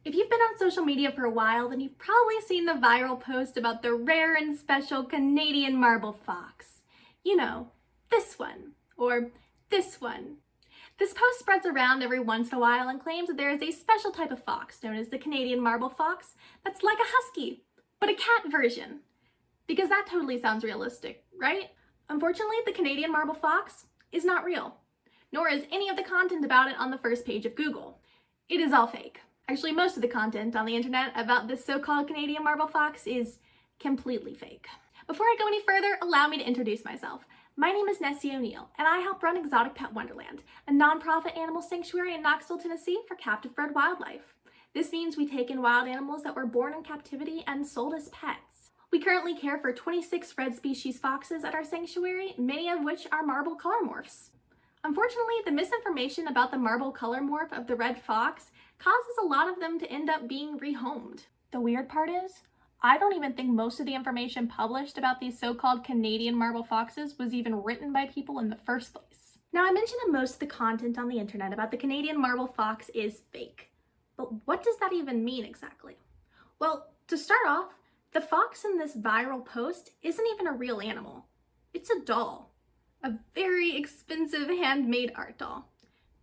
If you've been on social media for a while, then you've probably seen the viral post about the rare and special Canadian marble fox. You know, this one, or this one. This post spreads around every once in a while and claims that there is a special type of fox known as the Canadian marble fox that's like a husky, but a cat version. Because that totally sounds realistic, right? Unfortunately, the Canadian marble fox is not real, nor is any of the content about it on the first page of Google. It is all fake. Actually, most of the content on the internet about this so-called Canadian marble fox is completely fake. Before I go any further, allow me to introduce myself. My name is Nessie O'Neill, and I help run Exotic Pet Wonderland, a nonprofit animal sanctuary in Knoxville, Tennessee for captive-bred wildlife. This means we take in wild animals that were born in captivity and sold as pets. We currently care for 26 red species foxes at our sanctuary, many of which are marble color morphs. Unfortunately, the misinformation about the marble color morph of the red fox causes a lot of them to end up being rehomed. The weird part is, I don't even think most of the information published about these so-called Canadian marble foxes was even written by people in the first place. Now, I mentioned that most of the content on the internet about the Canadian marble fox is fake. But what does that even mean exactly? Well, to start off, the fox in this viral post isn't even a real animal. It's a doll. A very expensive handmade art doll.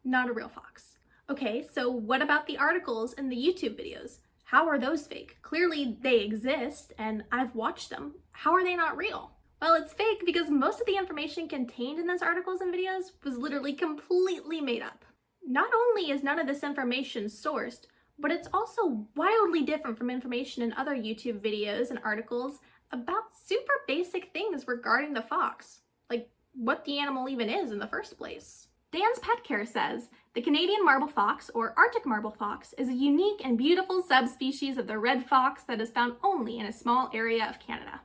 Not a real fox. Okay, so what about the articles and the YouTube videos? How are those fake? Clearly they exist and I've watched them. How are they not real? Well, it's fake because most of the information contained in those articles and videos was literally completely made up. Not only is none of this information sourced, but it's also wildly different from information in other YouTube videos and articles about super basic things regarding the fox, like what the animal even is in the first place. Dan's Pet Care says, the Canadian marble fox, or Arctic marble fox, is a unique and beautiful subspecies of the red fox that is found only in a small area of Canada.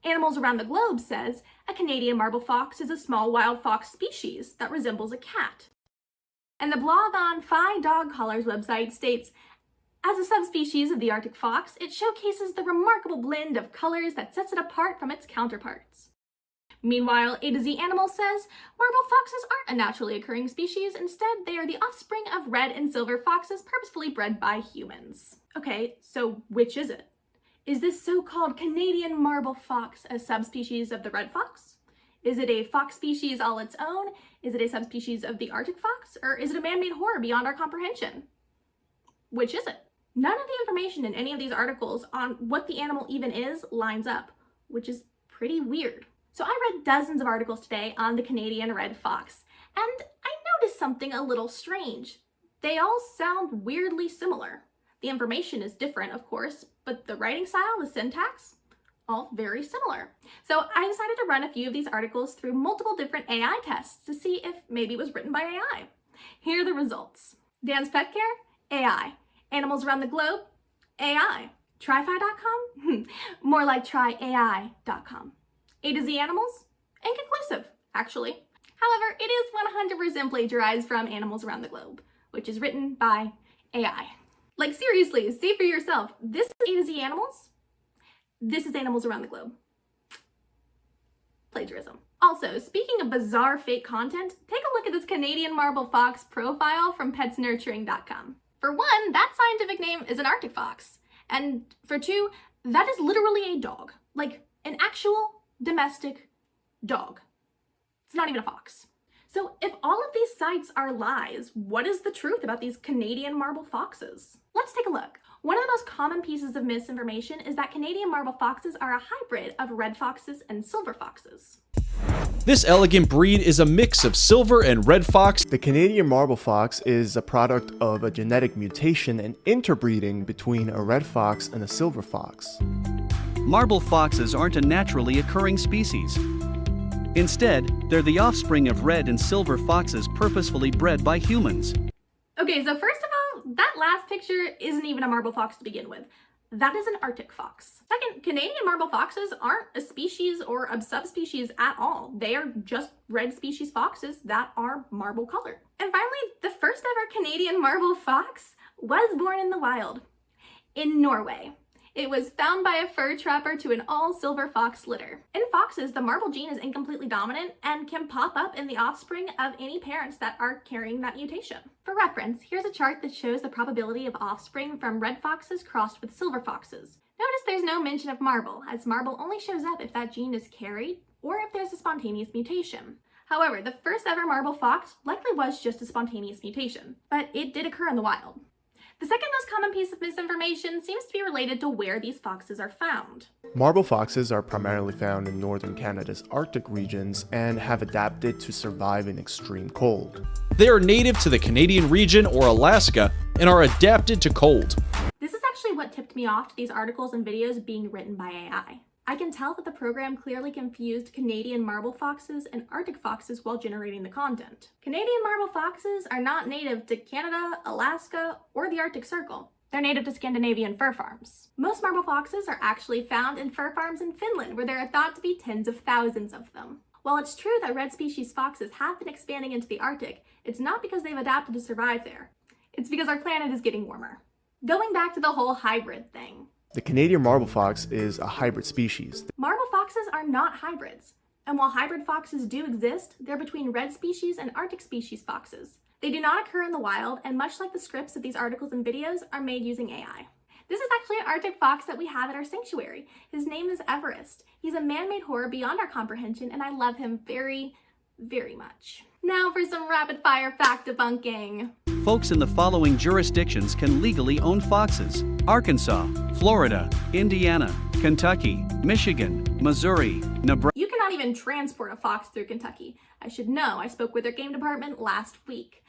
Animals Around the Globe says, a Canadian marble fox is a small wild fox species that resembles a cat. And the blog on Fi Dog Collars website states, as a subspecies of the Arctic fox, it showcases the remarkable blend of colors that sets it apart from its counterparts. Meanwhile, A to Z Animal says, marble foxes aren't a naturally occurring species, instead they are the offspring of red and silver foxes purposefully bred by humans. Okay, so which is it? Is this so-called Canadian marble fox a subspecies of the red fox? Is it a fox species all its own? Is it a subspecies of the Arctic fox? Or is it a man-made horror beyond our comprehension? Which is it? None of the information in any of these articles on what the animal even is lines up, which is pretty weird. So I read dozens of articles today on the Canadian red fox, and I noticed something a little strange. They all sound weirdly similar. The information is different, of course, but the writing style, the syntax, all very similar. So I decided to run a few of these articles through multiple different AI tests to see if maybe it was written by AI. Here are the results. Dan's Pet Care, AI. Animals Around the Globe, AI. Tryfi.com? More like tryai.com. A to Z Animals? Inconclusive, actually. However, it is 100% plagiarized from Animals Around the Globe, which is written by AI. Like seriously, see for yourself. This is A to Z Animals. This is Animals Around the Globe. Plagiarism. Also, speaking of bizarre fake content, take a look at this Canadian marble fox profile from petsnurturing.com. For one, that scientific name is an Arctic fox. And for two, that is literally a dog. Like an actual domestic dog. It's not even a fox. So if all of these sites are lies, what is the truth about these Canadian marble foxes? Let's take a look. One of the most common pieces of misinformation is that Canadian marble foxes are a hybrid of red foxes and silver foxes. This elegant breed is a mix of silver and red fox. The Canadian marble fox is a product of a genetic mutation and interbreeding between a red fox and a silver fox. Marble foxes aren't a naturally occurring species. Instead, they're the offspring of red and silver foxes purposefully bred by humans. Okay, so first of all, that last picture isn't even a marble fox to begin with. That is an Arctic fox. Second, Canadian marble foxes aren't a species or a subspecies at all. They are just red species foxes that are marble colored. And finally, the first ever Canadian marble fox was born in the wild in Norway. It was found by a fur trapper to an all-silver fox litter. In foxes, the marble gene is incompletely dominant and can pop up in the offspring of any parents that are carrying that mutation. For reference, here's a chart that shows the probability of offspring from red foxes crossed with silver foxes. Notice there's no mention of marble, as marble only shows up if that gene is carried or if there's a spontaneous mutation. However, the first ever marble fox likely was just a spontaneous mutation, but it did occur in the wild. The second most common piece of misinformation seems to be related to where these foxes are found. Marble foxes are primarily found in northern Canada's Arctic regions and have adapted to survive in extreme cold. They are native to the Canadian region or Alaska and are adapted to cold. This is actually what tipped me off to these articles and videos being written by AI. I can tell that the program clearly confused Canadian marble foxes and Arctic foxes while generating the content. Canadian marble foxes are not native to Canada, Alaska, or the Arctic Circle. They're native to Scandinavian fur farms. Most marble foxes are actually found in fur farms in Finland, where there are thought to be tens of thousands of them. While it's true that red species foxes have been expanding into the Arctic, it's not because they've adapted to survive there. It's because our planet is getting warmer. Going back to the whole hybrid thing. The Canadian marble fox is a hybrid species. Marble foxes are not hybrids, and while hybrid foxes do exist, they're between red species and Arctic species foxes. They do not occur in the wild, and much like the scripts of these articles and videos, are made using AI. This is actually an Arctic fox that we have at our sanctuary. His name is Everest. He's a man-made horror beyond our comprehension, and I love him very, very much. Now for some rapid-fire fact debunking. Folks in the following jurisdictions can legally own foxes: Arkansas, Florida, Indiana, Kentucky, Michigan, Missouri, Nebraska. You cannot even transport a fox through Kentucky. I should know, I spoke with their game department last week.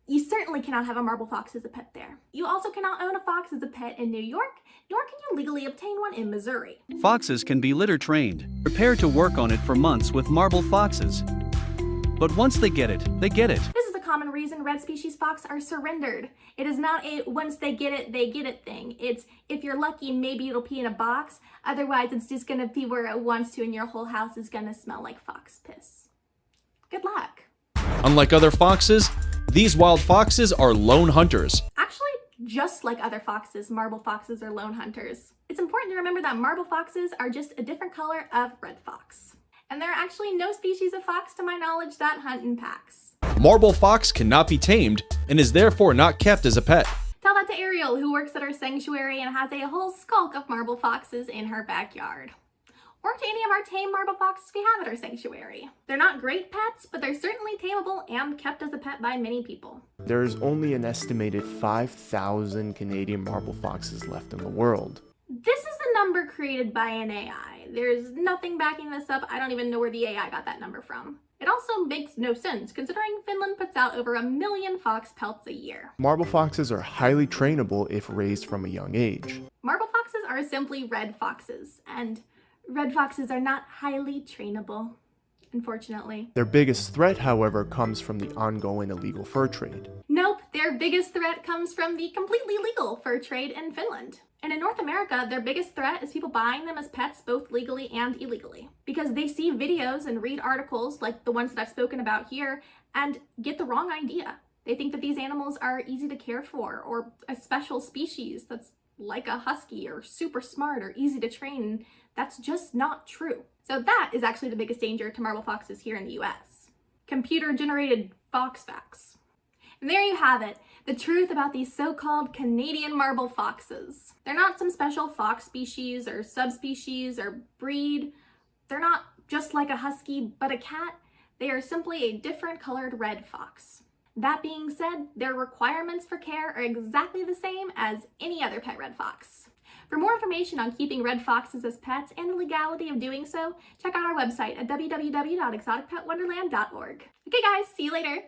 You certainly cannot have a marble fox as a pet there. You also cannot own a fox as a pet in New York, nor can you legally obtain one in Missouri. Foxes can be litter trained. Prepare to work on it for months with marble foxes. But once they get it, they get it. This is a common reason red species fox are surrendered. It is not a once they get it thing. It's if you're lucky, maybe it'll pee in a box. Otherwise, it's just gonna pee where it wants to and your whole house is gonna smell like fox piss. Good luck. Unlike other foxes, these wild foxes are lone hunters. Actually, just like other foxes, marble foxes are lone hunters. It's important to remember that marble foxes are just a different color of red fox. And there are actually no species of fox, to my knowledge, that hunt in packs. Marble fox cannot be tamed and is therefore not kept as a pet. Tell that to Ariel, who works at our sanctuary and has a whole skulk of marble foxes in her backyard. Or to any of our tame marble foxes we have at our sanctuary. They're not great pets, but they're certainly tameable and kept as a pet by many people. There's only an estimated 5,000 Canadian marble foxes left in the world. This is a number created by an AI. There's nothing backing this up. I don't even know where the AI got that number from. It also makes no sense, considering Finland puts out over 1 million fox pelts a year. Marble foxes are highly trainable if raised from a young age. Marble foxes are simply red foxes, and red foxes are not highly trainable, unfortunately. Their biggest threat, however, comes from the ongoing illegal fur trade. Nope, their biggest threat comes from the completely legal fur trade in Finland. And in North America, their biggest threat is people buying them as pets both legally and illegally. Because they see videos and read articles like the ones that I've spoken about here and get the wrong idea. They think that these animals are easy to care for or a special species that's like a husky or super smart or easy to train. That's just not true. So that is actually the biggest danger to marble foxes here in the US. Computer-generated fox facts. And there you have it, the truth about these so-called Canadian marble foxes. They're not some special fox species or subspecies or breed. They're not just like a husky but a cat. They are simply a different colored red fox. That being said, their requirements for care are exactly the same as any other pet red fox. For more information on keeping red foxes as pets and the legality of doing so, check out our website at www.exoticpetwonderland.org. Okay guys, see you later!